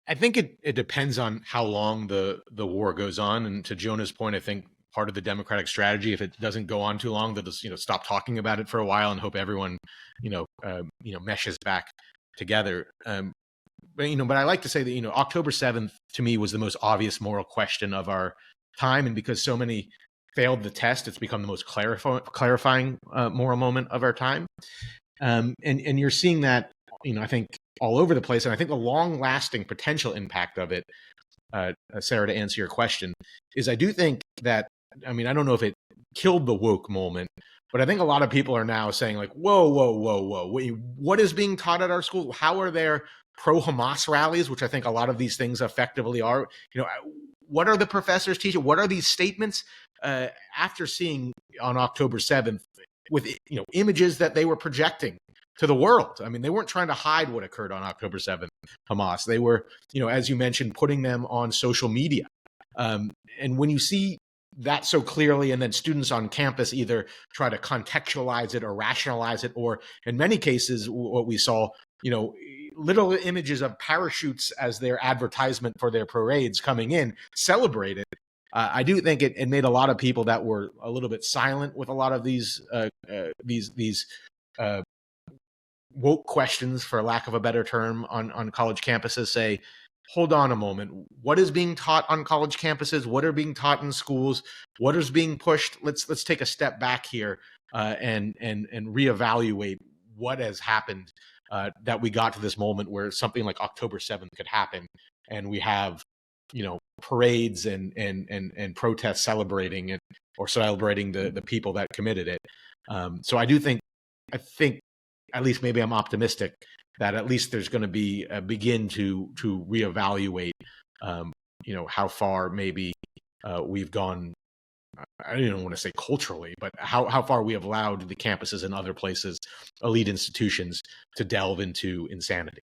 I think it depends on how long the war goes on. And to Jonah's point, I think part of the Democratic strategy, if it doesn't go on too long, they'll just stop talking about it for a while and hope everyone meshes back together. But I like to say that October 7th to me was the most obvious moral question of our time, and because so many failed the test, it's become the most clarifying moral moment of our time. And you're seeing that, I think all over the place. And I think the long lasting potential impact of it, Sarah, to answer your question, is I do think that, I don't know if it killed the woke moment, but I think a lot of people are now saying like, whoa, whoa, whoa, whoa, wait, what is being taught at our school? How are there pro-Hamas rallies, which I think a lot of these things effectively are? What are the professors teaching? What are these statements? After seeing on October 7th with images that they were projecting to the world. They weren't trying to hide what occurred on October 7th, Hamas. They were, as you mentioned, putting them on social media. And when you see that so clearly, and then students on campus either try to contextualize it or rationalize it, or in many cases, what we saw, little images of parachutes as their advertisement for their parades coming in, celebrated. I do think it made a lot of people that were a little bit silent with a lot of these woke questions, for lack of a better term, on college campuses say, hold on a moment. What is being taught on college campuses? What are being taught in schools? What is being pushed? Let's take a step back here and reevaluate what has happened, that we got to this moment where something like October 7th could happen, and we have parades and protests celebrating it, or celebrating the people that committed it. So I think at least maybe I'm optimistic that at least there's going to be a begin to reevaluate, how far maybe we've gone. I don't even want to say culturally, but how far we have allowed the campuses and other places, elite institutions, to delve into insanity.